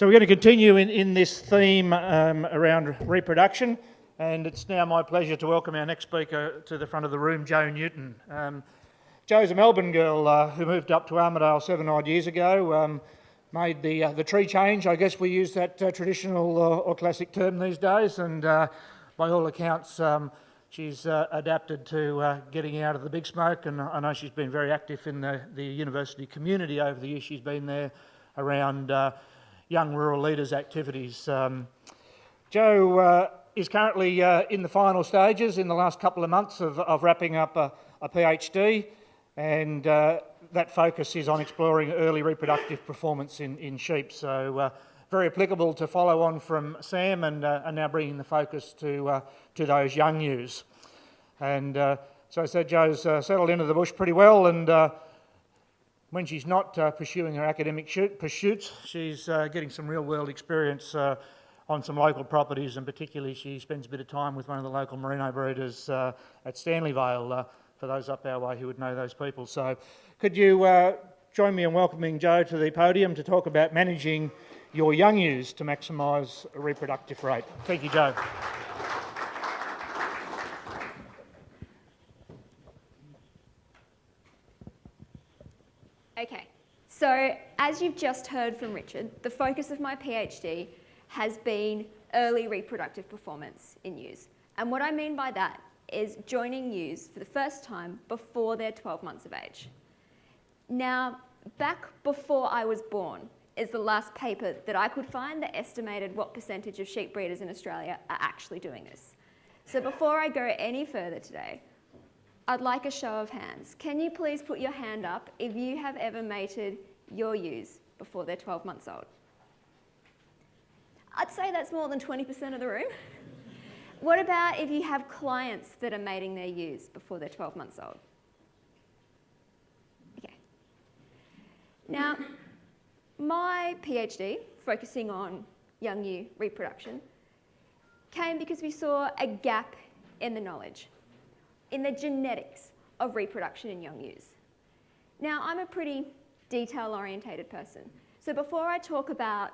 So we're going to continue in this theme around reproduction, and it's now my pleasure to welcome our next speaker to the front of the room, Jo Newton. Jo's a Melbourne girl who moved up to Armidale 7 odd years ago, made the tree change. I guess we use that traditional or classic term these days, and by all accounts she's adapted to getting out of the big smoke, and I know she's been very active in the university community over the years she's been there around young rural leaders activities. Jo is currently in the final stages in the last couple of months of wrapping up a PhD, and that focus is on exploring early reproductive performance in sheep. So very applicable to follow on from Sam, and now bringing the focus to those young ewes. And so I said Jo's settled into the bush pretty well, and when she's not pursuing her academic pursuits, she's getting some real-world experience on some local properties, and particularly she spends a bit of time with one of the local merino breeders at Stanleyvale, for those up our way who would know those people. So could you join me in welcoming Jo to the podium to talk about managing your young ewes to maximise a reproductive rate. Thank you, Jo. Okay, so as you've just heard from Richard, the focus of my PhD has been early reproductive performance in ewes. And what I mean by that is joining ewes for the first time before they're 12 months of age. Now, back before I was born is the last paper that I could find that estimated what percentage of sheep breeders in Australia are actually doing this. So before I go any further today, I'd like a show of hands. Can you please put your hand up if you have ever mated your ewes before they're 12 months old? I'd say that's more than 20% of the room. What about if you have clients that are mating their ewes before they're 12 months old? Okay. Now, my PhD, focusing on young ewe reproduction, came because we saw a gap in the knowledge, in the genetics of reproduction in young ewes. Now, I'm a pretty detail-orientated person, so before I talk about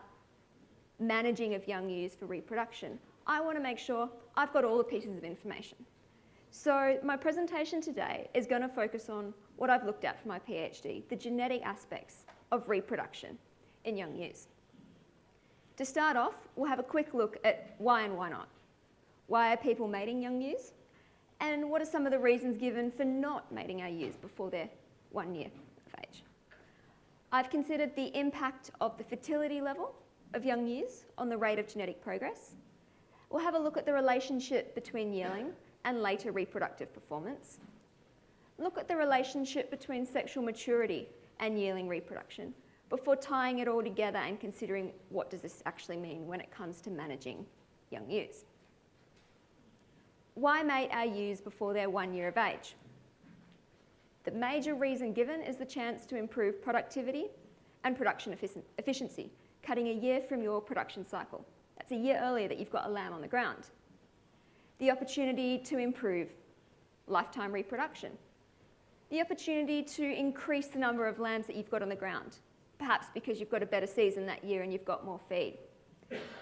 managing of young ewes for reproduction, I want to make sure I've got all the pieces of information. So my presentation today is going to focus on what I've looked at for my PhD, the genetic aspects of reproduction in young ewes. To start off, we'll have a quick look at why and why not. Why are people mating young ewes? And what are some of the reasons given for not mating our ewes before they're 1 year of age? I've considered the impact of the fertility level of young ewes on the rate of genetic progress. We'll have a look at the relationship between yearling and later reproductive performance. Look at the relationship between sexual maturity and yearling reproduction before tying it all together and considering what does this actually mean when it comes to managing young ewes. Why mate our ewes before they're 1 year of age? The major reason given is the chance to improve productivity and production efficiency, cutting a year from your production cycle. That's a year earlier that you've got a lamb on the ground. The opportunity to improve lifetime reproduction. The opportunity to increase the number of lambs that you've got on the ground, perhaps because you've got a better season that year and you've got more feed.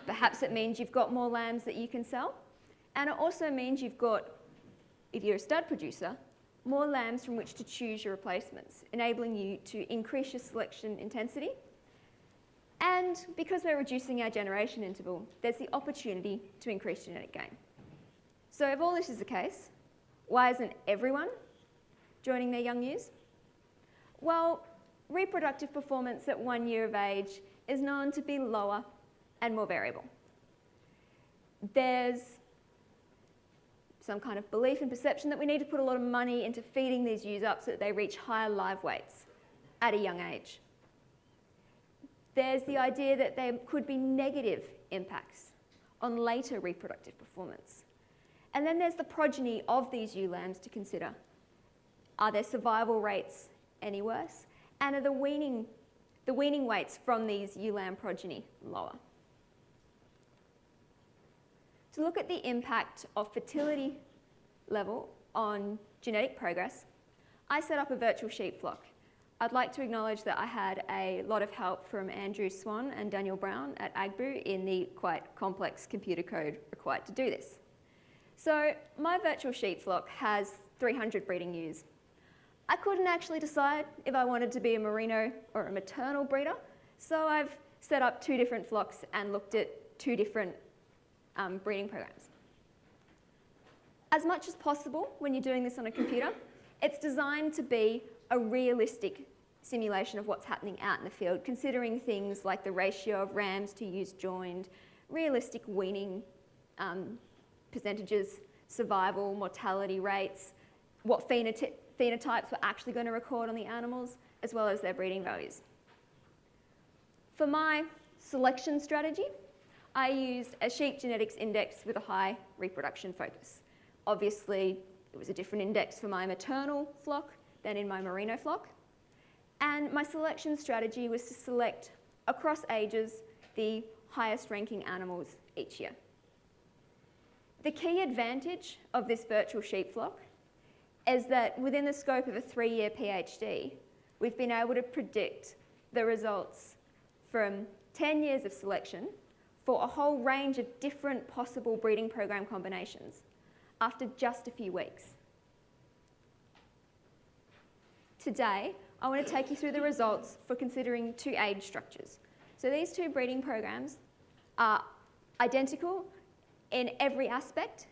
Perhaps it means you've got more lambs that you can sell. And it also means you've got, if you're a stud producer, more lambs from which to choose your replacements, enabling you to increase your selection intensity. And because we're reducing our generation interval, there's the opportunity to increase genetic gain. So if all this is the case, why isn't everyone joining their young ewes? Well, reproductive performance at 1 year of age is known to be lower and more variable. There's some kind of belief and perception that we need to put a lot of money into feeding these ewes up so that they reach higher live weights at a young age. There's the idea that there could be negative impacts on later reproductive performance. And then there's the progeny of these ewe lambs to consider. Are their survival rates any worse? And are the weaning weights from these ewe lamb progeny lower? To look at the impact of fertility level on genetic progress, I set up a virtual sheep flock I'd like to acknowledge that I had a lot of help from Andrew Swan and Daniel Brown at AgBoo in the quite complex computer code required to do this. So my virtual sheep flock has 300 breeding ewes. I couldn't actually decide if I wanted to be a merino or a maternal breeder, so I've set up 2 different flocks and looked at 2 different breeding programs. As much as possible when you're doing this on a computer, it's designed to be a realistic simulation of what's happening out in the field, considering things like the ratio of rams to ewes joined, realistic weaning percentages, survival, mortality rates, what phenotypes we're actually going to record on the animals, as well as their breeding values. For my selection strategy, I used a sheep genetics index with a high reproduction focus. Obviously, it was a different index for my maternal flock than in my merino flock. And my selection strategy was to select, across ages, the highest ranking animals each year. The key advantage of this virtual sheep flock is that within the scope of a 3-year PhD, we've been able to predict the results from 10 years of selection for a whole range of different possible breeding program combinations after just a few weeks. Today, I want to take you through the results for considering 2 age structures. So these 2 breeding programs are identical in every aspect,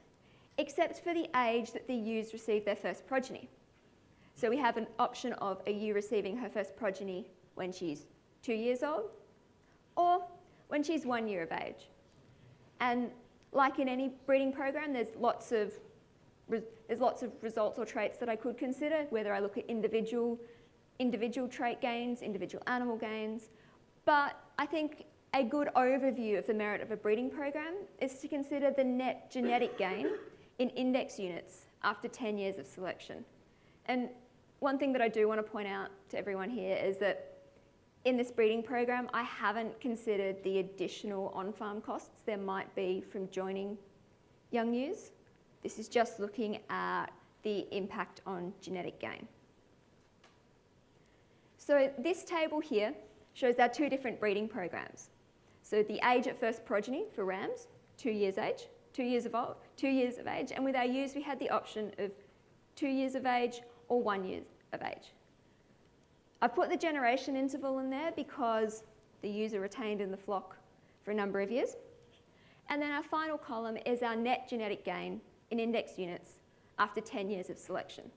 except for the age that the ewes receive their first progeny. So we have an option of a ewe receiving her first progeny when she's 2 years old, or when she's 1 year of age. And like in any breeding program, there's lots of results or traits that I could consider, whether I look at individual trait gains, individual animal gains. But I think a good overview of the merit of a breeding program is to consider the net genetic gain in index units after 10 years of selection. And one thing that I do want to point out to everyone here is that in this breeding program, I haven't considered the additional on-farm costs there might be from joining young ewes. This is just looking at the impact on genetic gain. So this table here shows our 2 different breeding programs. So the age at first progeny for rams, 2 years age, 2 years of age, and with our ewes we had the option of 2 years of age or 1 year of age. I've put the generation interval in there because the ewes are retained in the flock for a number of years. And then our final column is our net genetic gain in index units after 10 years of selection.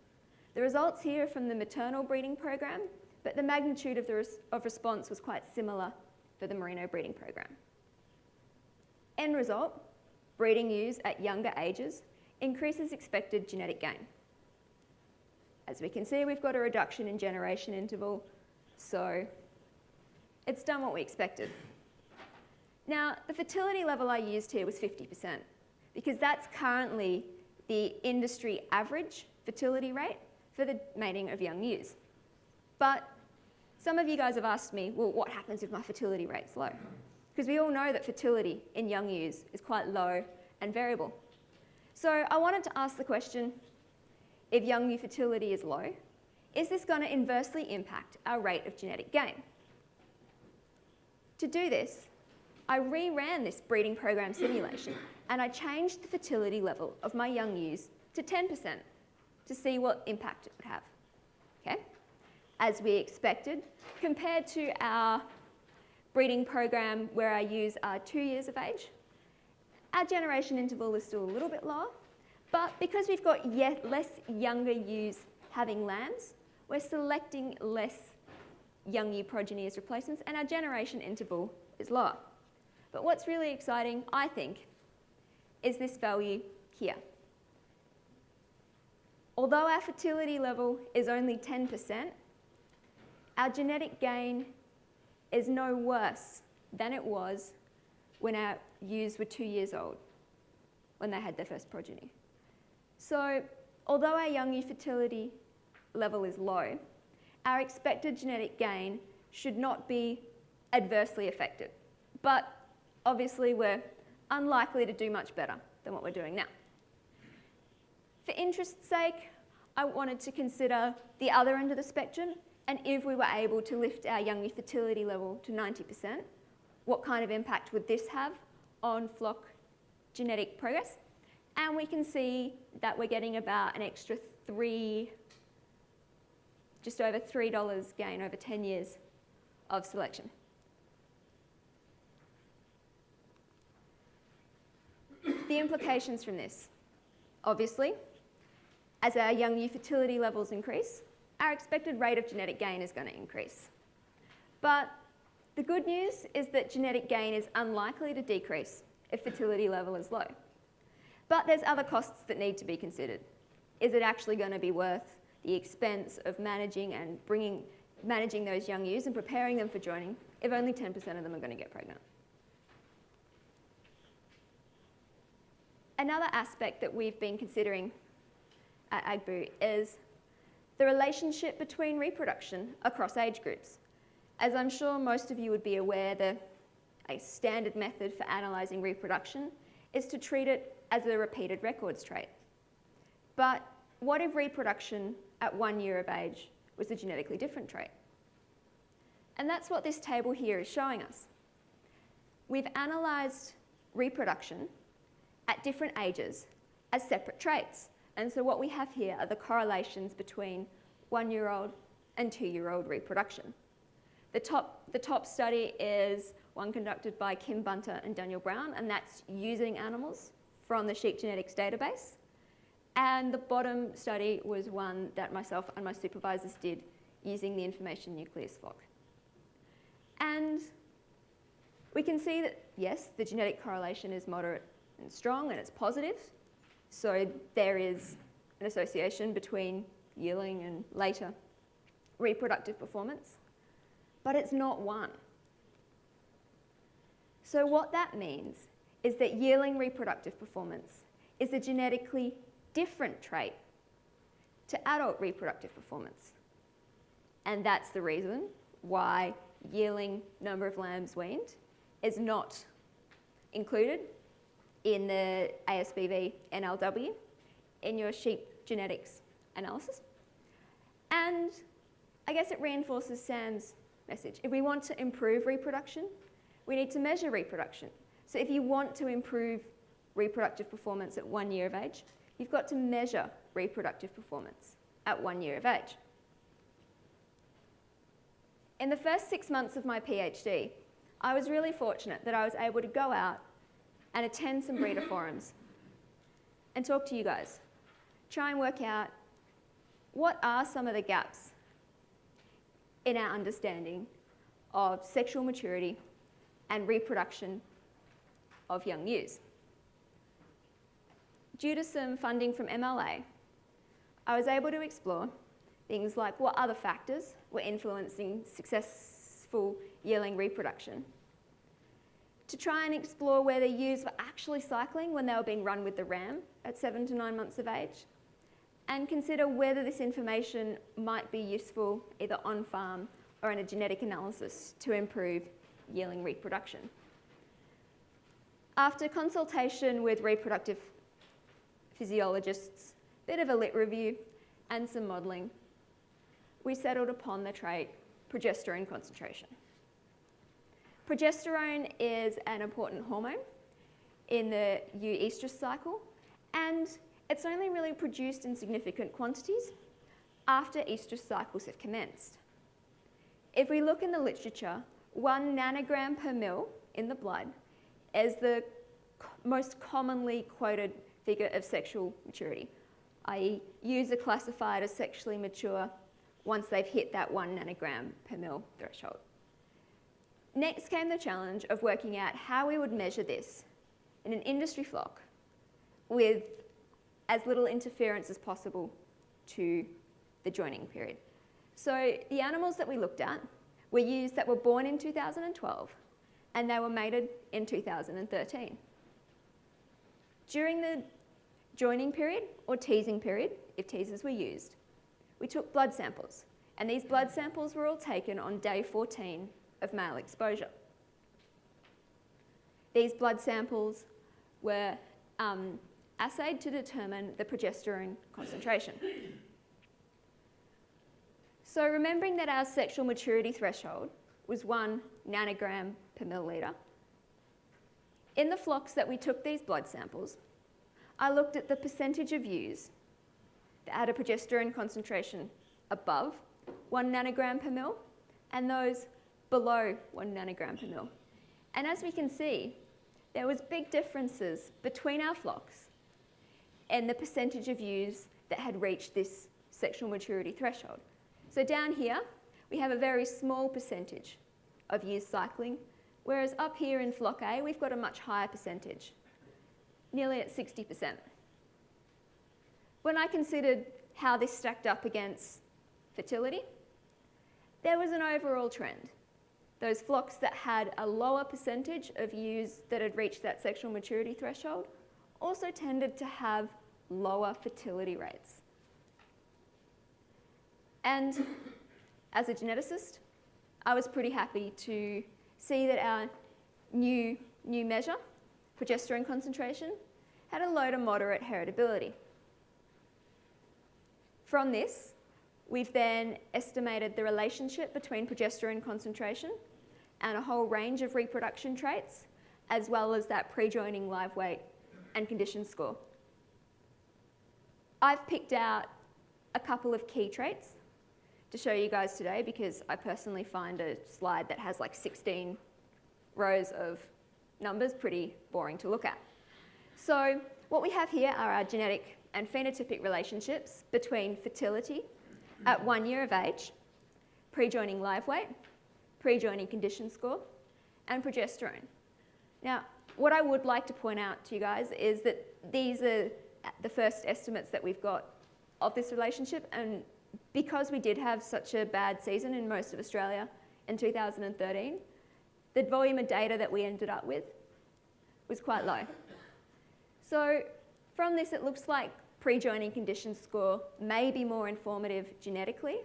The results here are from the maternal breeding program, but the magnitude of response was quite similar for the merino breeding program. End result, breeding ewes at younger ages increases expected genetic gain. As we can see, we've got a reduction in generation interval, so it's done what we expected. Now, the fertility level I used here was 50%, because that's currently the industry average fertility rate for the mating of young ewes. But some of you guys have asked me, well, what happens if my fertility rate's low? Because we all know that fertility in young ewes is quite low and variable. So I wanted to ask the question, if young ewe fertility is low, is this going to inversely impact our rate of genetic gain? To do this, I reran this breeding program simulation and I changed the fertility level of my young ewes to 10% to see what impact it would have. Okay? As we expected, compared to our breeding program where our ewes are 2 years of age, our generation interval is still a little bit lower, but because we've got less younger ewes having lambs, we're selecting less young ewe progeny as replacements, and our generation interval is lower. But what's really exciting, I think, is this value here. Although our fertility level is only 10%, our genetic gain is no worse than it was when our ewes were 2 years old, when they had their first progeny. So, although our young ewe fertility level is low, our expected genetic gain should not be adversely affected. But obviously, we're unlikely to do much better than what we're doing now. For interest's sake, I wanted to consider the other end of the spectrum And if we were able to lift our young ewe fertility level to 90%, what kind of impact would this have on flock genetic progress? And we can see that we're getting about an extra just over $3 gain over 10 years of selection. The implications from this, obviously, as our young ewe fertility levels increase, our expected rate of genetic gain is going to increase. But the good news is that genetic gain is unlikely to decrease if fertility level is low. But there's other costs that need to be considered. Is it actually going to be worth the expense of managing those young ewes and preparing them for joining if only 10% of them are going to get pregnant? Another aspect that we've been considering at AgBoo is the relationship between reproduction across age groups. As I'm sure most of you would be aware, a standard method for analysing reproduction is to treat it as a repeated records trait. But what if reproduction at 1 year of age was a genetically different trait? And that's what this table here is showing us. We've analysed reproduction at different ages as separate traits. And so what we have here are the correlations between 1-year-old and 2-year-old reproduction. The top study is one conducted by Kim Bunter and Daniel Brown, and that's using animals from the sheep genetics database. And the bottom study was one that myself and my supervisors did using the information nucleus flock. And we can see that, yes, the genetic correlation is moderate and strong and it's positive. So there is an association between yearling and later reproductive performance, but it's not one. So what that means is that yearling reproductive performance is a genetically different trait to adult reproductive performance. And that's the reason why yearling number of lambs weaned is not included in the ASBV NLW in your sheep genetics analysis. And I guess it reinforces Sam's message. If we want to improve reproduction, we need to measure reproduction. So if you want to improve reproductive performance at 1 year of age, you've got to measure reproductive performance at 1 year of age. In the first 6 months of my PhD, I was really fortunate that I was able to go out and attend some breeder forums and talk to you guys. Try and work out what are some of the gaps in our understanding of sexual maturity and reproduction of young ewes. Due to some funding from MLA, I was able to explore things like what other factors were influencing successful yearling reproduction, to try and explore whether ewes were actually cycling when they were being run with the ram at 7 to 9 months of age, and consider whether this information might be useful either on farm or in a genetic analysis to improve yearling reproduction. After consultation with reproductive physiologists, a bit of a lit review and some modelling, we settled upon the trait progesterone concentration. Progesterone is an important hormone in the ewe estrus cycle, and it's only really produced in significant quantities after estrus cycles have commenced. If we look in the literature, 1 nanogram per mil in the blood is the most commonly quoted figure of sexual maturity, i.e. ewes are classified as sexually mature once they've hit that 1 nanogram per mil threshold. Next came the challenge of working out how we would measure this in an industry flock with as little interference as possible to the joining period. So the animals that we looked at were ewes that were born in 2012 and they were mated in 2013. During the joining period or teasing period, if teasers were used, we took blood samples, and these blood samples were all taken on day 14 of male exposure. These blood samples were assayed to determine the progesterone concentration. So remembering that our sexual maturity threshold was 1 nanogram per milliliter, in the flocks that we took these blood samples, I looked at the percentage of ewes that had a progesterone concentration above 1 nanogram per mil and those below 1 nanogram per mil. And as we can see, there was big differences between our flocks and the percentage of ewes that had reached this sexual maturity threshold. So down here, we have a very small percentage of ewes cycling, whereas up here in flock A, we've got a much higher percentage, nearly at 60%. When I considered how this stacked up against fertility, there was an overall trend. Those flocks that had a lower percentage of ewes that had reached that sexual maturity threshold also tended to have lower fertility rates. And as a geneticist, I was pretty happy to see that our new measure, progesterone concentration, had a low to moderate heritability. From this, we've then estimated the relationship between progesterone concentration and a whole range of reproduction traits, as well as that pre-joining live weight and condition score. I've picked out a couple of key traits to show you guys today because I personally find a slide that has like 16 rows of numbers pretty boring to look at. So what we have here are our genetic and phenotypic relationships between fertility at 1 year of age, pre-joining live weight, pre-joining condition score, and progesterone. Now, what I would like to point out to you guys is that these are the first estimates that we've got of this relationship, and because we did have such a bad season in most of Australia in 2013, the volume of data that we ended up with was quite low. So from this, it looks like pre-joining condition score may be more informative genetically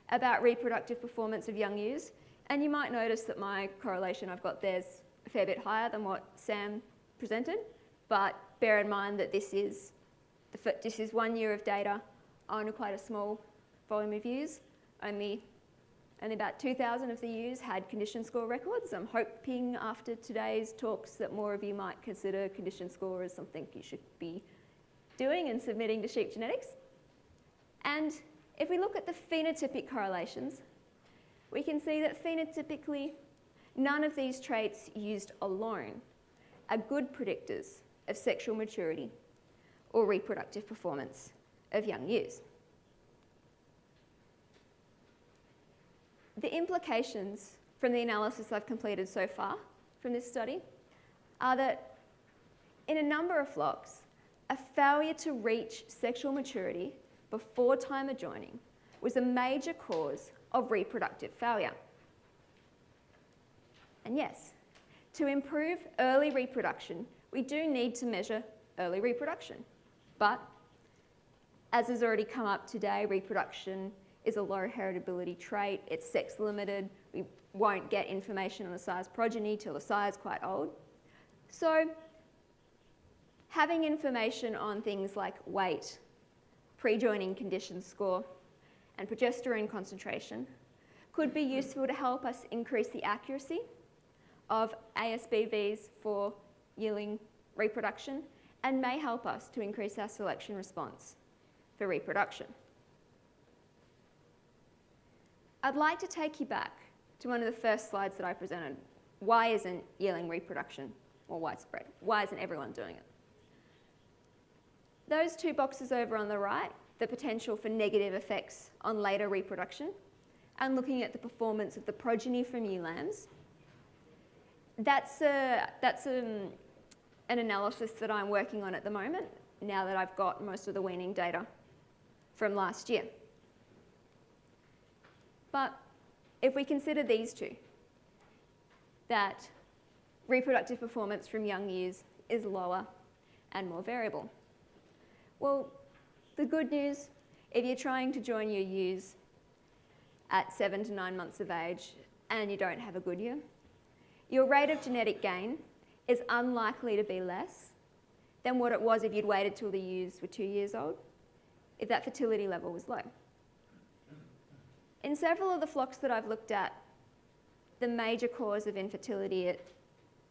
about reproductive performance of young ewes. And you might notice that my correlation I've got there is a fair bit higher than what Sam presented, but bear in mind that this is 1 year of data on quite a small volume of ewes. Only about 2,000 of the ewes had condition score records. I'm hoping after today's talks that more of you might consider condition score as something you should be doing and submitting to sheep genetics. And if we look at the phenotypic correlations, we can see that phenotypically, none of these traits used alone are good predictors of sexual maturity or reproductive performance of young ewes. The implications from the analysis I've completed so far from this study are that in a number of flocks, a failure to reach sexual maturity before time of joining was a major cause of reproductive failure. And yes, to improve early reproduction, we do need to measure early reproduction. But as has already come up today, reproduction is a low heritability trait, it's sex limited, we won't get information on the size progeny till the sire quite old. So having information on things like weight, pre-joining condition score, and progesterone concentration could be useful to help us increase the accuracy of ASBVs for yearling reproduction and may help us to increase our selection response for reproduction. I'd like to take you back to one of the first slides that I presented. Why isn't yearling reproduction more widespread? Why isn't everyone doing it? Those two boxes over on the right, the potential for negative effects on later reproduction, and looking at the performance of the progeny from ewe lambs, that's an analysis that I'm working on at the moment, now that I've got most of the weaning data from last year. But if we consider these two, that reproductive performance from young ewes is lower and more variable. Well, the good news, if you're trying to join your ewes at 7 to 9 months of age and you don't have a good year, your rate of genetic gain is unlikely to be less than what it was if you'd waited till the ewes were 2 years old, if that fertility level was low. In several of the flocks that I've looked at, the major cause of infertility at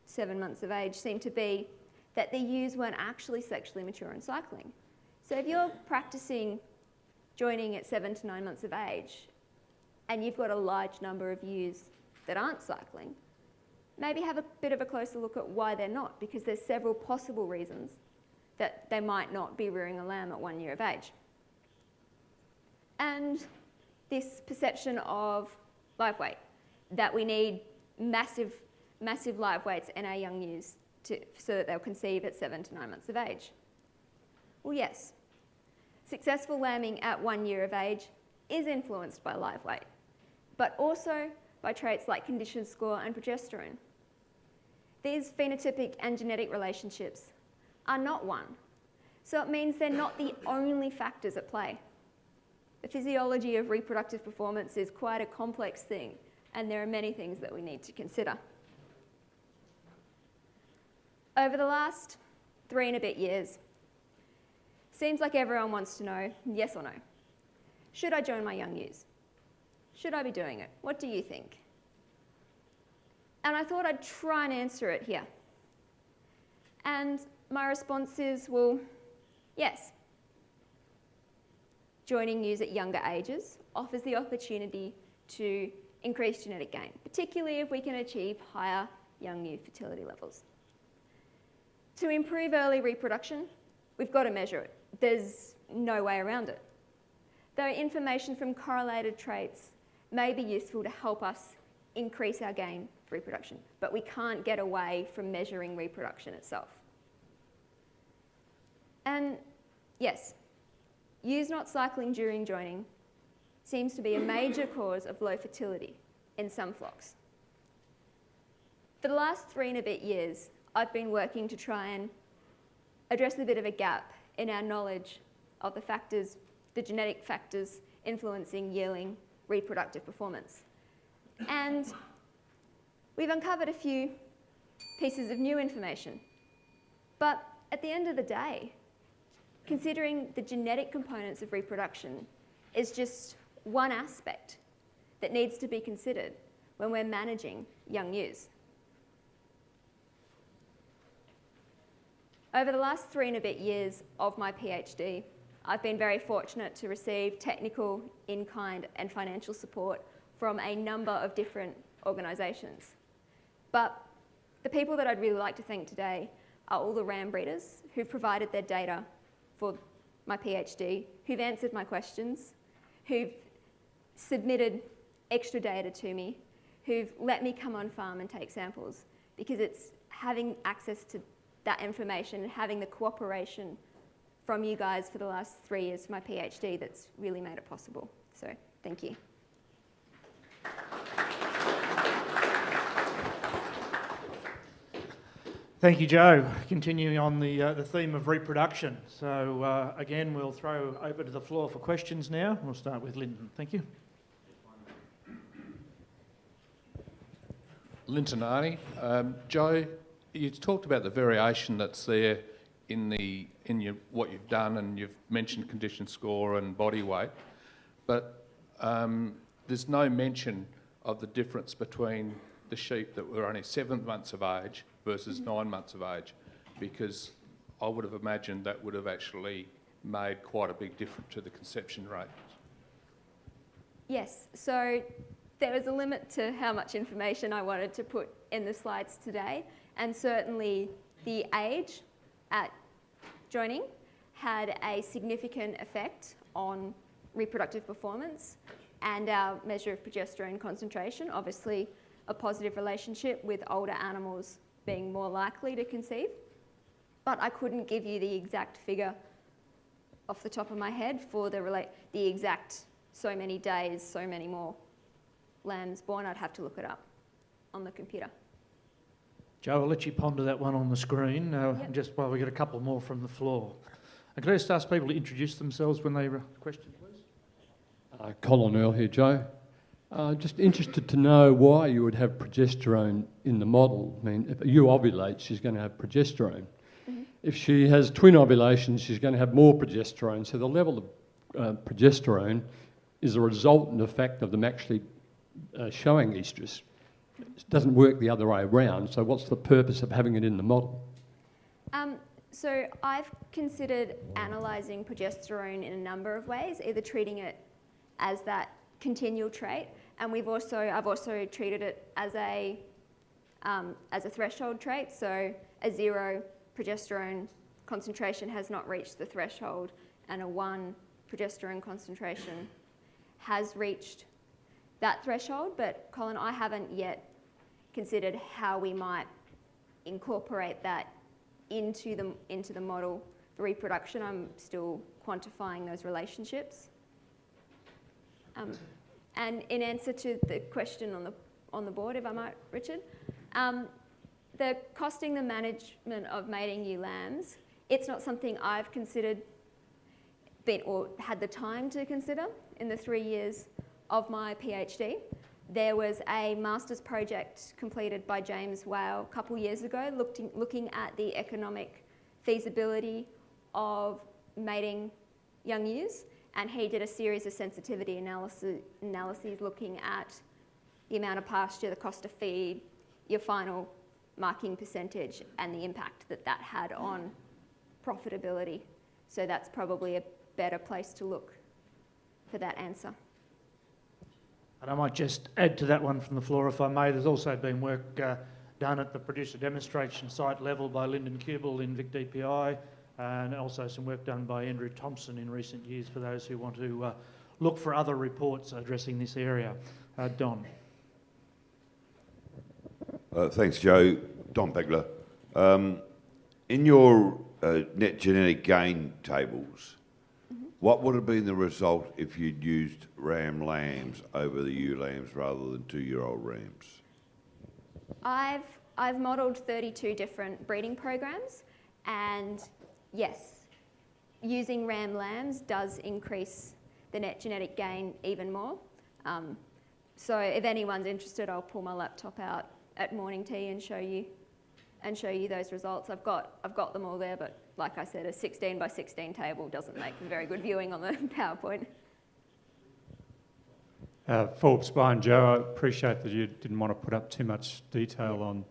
7 months of age seemed to be that the ewes weren't actually sexually mature and cycling. So if you're practicing joining at 7 to 9 months of age and you've got a large number of ewes that aren't cycling, maybe have a bit of a closer look at why they're not, because there's several possible reasons that they might not be rearing a lamb at 1 year of age. And this perception of live weight, that we need massive live weights in our young ewes so that they'll conceive at 7 to 9 months of age. Well, yes, successful lambing at 1 year of age is influenced by live weight, but also by traits like condition score and progesterone. These phenotypic and genetic relationships are not one, so it means they're not the only factors at play. The physiology of reproductive performance is quite a complex thing, and there are many things that we need to consider. Over the last 3 and a bit years, seems like everyone wants to know, yes or no, should I join my young ewes? Should I be doing it? What do you think? And I thought I'd try and answer it here. And my response is, well, yes. Joining ewes at younger ages offers the opportunity to increase genetic gain, particularly if we can achieve higher young ewe fertility levels. To improve early reproduction, we've got to measure it. There's no way around it. Though information from correlated traits may be useful to help us increase our gain for reproduction, but we can't get away from measuring reproduction itself. And yes, ewes not cycling during joining seems to be a major cause of low fertility in some flocks. For the last 3 and a bit years, I've been working to try and address a bit of a gap in our knowledge of the factors, the genetic factors influencing yearling reproductive performance. And we've uncovered a few pieces of new information. But at the end of the day, considering the genetic components of reproduction is just one aspect that needs to be considered when we're managing young ewes. Over the last 3 and a bit years of my PhD, I've been very fortunate to receive technical, in-kind and financial support from a number of different organisations. But the people that I'd really like to thank today are all the ram breeders who've provided their data for my PhD, who've answered my questions, who've submitted extra data to me, who've let me come on farm and take samples, because it's having access to that information and having the cooperation from you guys for the last 3 years for my PhD that's really made it possible. So, thank you. Thank you, Joe. Continuing on the theme of reproduction. So again, we'll throw open to the floor for questions now. We'll start with Lyndon. Thank you. Linton Arnie. Joe, you talked about the variation that's there in what you've done, and you've mentioned condition score and body weight, but there's no mention of the difference between the sheep that were only 7 months of age versus 9 months of age, because I would have imagined that would have actually made quite a big difference to the conception rate. Yes, so there was a limit to how much information I wanted to put in the slides today, and certainly the age at joining had a significant effect on reproductive performance and our measure of progesterone concentration, obviously a positive relationship with older animals being more likely to conceive. But I couldn't give you the exact figure off the top of my head for the exact so many days, so many more lambs born. I'd have to look it up on the computer. Joe, I'll let you ponder that one on the screen, Yep. just while we get a couple more from the floor. Could I just ask people to introduce themselves when they question, please? Colin Earl here, Joe. Just interested to know why you would have progesterone in the model. I mean, if a ewe ovulates, she's going to have progesterone. Mm-hmm. If she has twin ovulations, she's going to have more progesterone. So the level of progesterone is a resultant effect of them actually showing estrus. It doesn't work the other way around, so what's the purpose of having it in the model? So I've considered analysing progesterone in a number of ways, either treating it as that continual trait, and I've also treated it as a threshold trait. So a 0 progesterone concentration has not reached the threshold, and a 1 progesterone concentration has reached that threshold. But Colin, I haven't yet considered how we might incorporate that into the model for reproduction. I'm still quantifying those relationships. And in answer to the question on the board, if I might, Richard, the costing the management of mating ewe lambs, it's not something I've considered or had the time to consider in the 3 years of my PhD. There was a master's project completed by James Whale a couple years ago looking at the economic feasibility of mating young ewes, and he did a series of sensitivity analyses looking at the amount of pasture, the cost of feed, your final marking percentage, and the impact that that had on profitability. So that's probably a better place to look for that answer. And I might just add to that one from the floor, if I may. There's also been work done at the producer demonstration site level by Lyndon Kubel in Vic DPI, and also some work done by Andrew Thompson in recent years for those who want to look for other reports addressing this area. Don. Thanks, Joe. Don Begler. In your net genetic gain tables, what would have been the result if you'd used ram lambs over the ewe lambs rather than 2-year-old rams? I've modelled 32 different breeding programs, and yes, using ram lambs does increase the net genetic gain even more. So if anyone's interested, I'll pull my laptop out at morning tea and show you those results. I've got them all there, but like I said, a 16 by 16 table doesn't make very good viewing on the PowerPoint. Philip Spine, Joe, I appreciate that you didn't want to put up too much detail on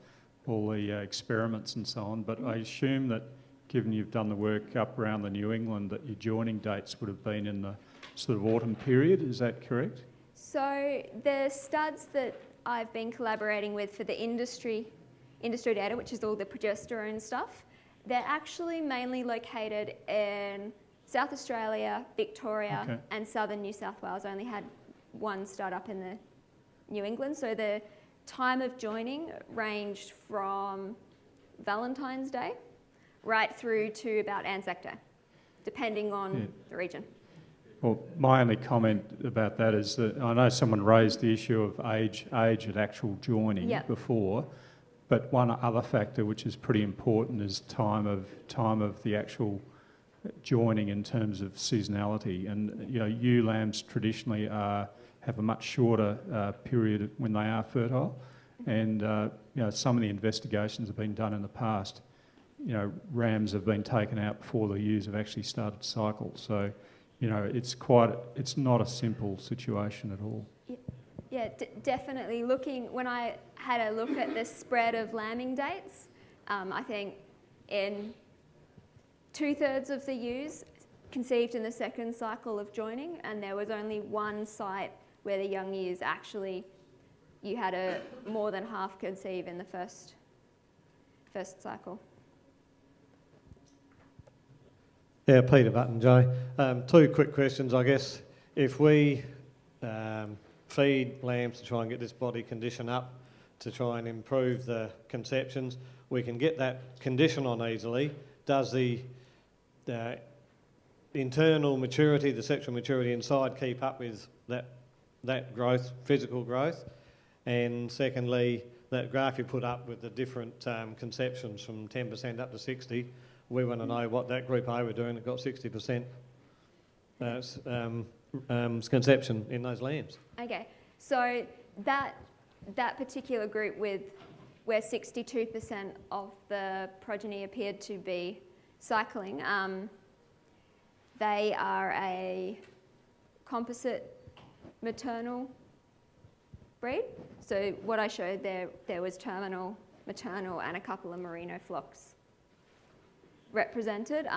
all the experiments and so on, but I assume that given you've done the work up around the New England, that your joining dates would have been in the sort of autumn period, is that correct? So the studs that I've been collaborating with for the industry data, which is all the progesterone stuff, they're actually mainly located in South Australia, Victoria, and southern New South Wales. I only had one stud up in the New England, so the time of joining ranged from Valentine's Day right through to about Anzac Day, depending on the region. Well, my only comment about that is that I know someone raised the issue of age at actual joining before, but one other factor which is pretty important is time of the actual joining in terms of seasonality. And ewe lambs traditionally have a much shorter period when they are fertile, and some of the investigations have been done in the past. Rams have been taken out before the ewes have actually started to cycle. So, it's not a simple situation at all. Yeah, definitely. When I had a look at the spread of lambing dates, I think in 2/3 of the ewes conceived in the second cycle of joining, and there was only one site where the young ewes you had a more than half conceive in the first cycle. Yeah, Peter Button, Joe. 2 quick questions, I guess. If we feed lambs to try and get this body condition up to try and improve the conceptions, we can get that condition on easily. Does the internal maturity, the sexual maturity inside keep up with that growth, physical growth? And secondly, that graph you put up with the different conceptions from 10% up to 60, we want to know what that group A were doing that got 60% conception in those lambs. Okay, so that particular group where 62% of the progeny appeared to be cycling, they are a composite maternal breed. So what I showed there was terminal, maternal, and a couple of merino flocks represented.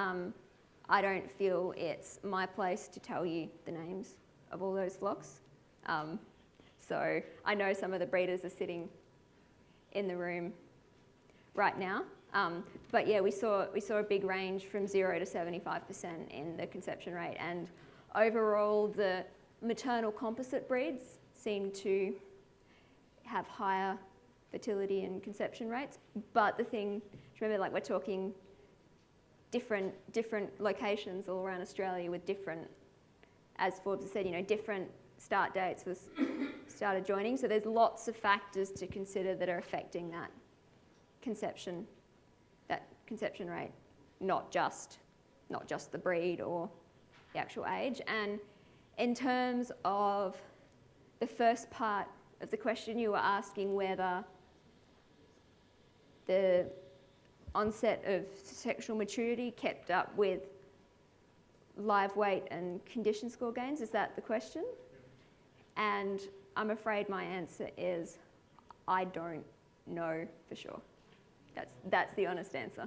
I don't feel it's my place to tell you the names of all those flocks. So I know some of the breeders are sitting in the room right now. But yeah, we saw a big range from 0 to 75% in the conception rate, and overall the maternal composite breeds seem to have higher fertility and conception rates. But the thing to remember, like, we're talking different locations all around Australia with different, as Forbes has said, you know, different start dates for started joining. So there's lots of factors to consider that are affecting that conception rate, not just the breed or the actual age. And in terms of the first part of the question, you were asking whether the onset of sexual maturity kept up with live weight and condition score gains. Is that the question? And I'm afraid my answer is I don't know for sure. That's the honest answer.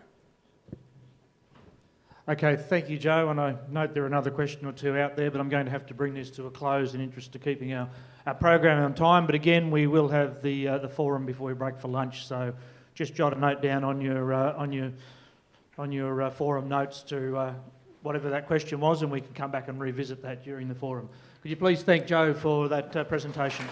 Okay, thank you, Joe. And I note there are another question or two out there, but I'm going to have to bring this to a close in interest of keeping our program on time. But again, we will have the forum before we break for lunch. So just jot a note down on your forum notes to whatever that question was, and we can come back and revisit that during the forum. Could you please thank Joe for that presentation?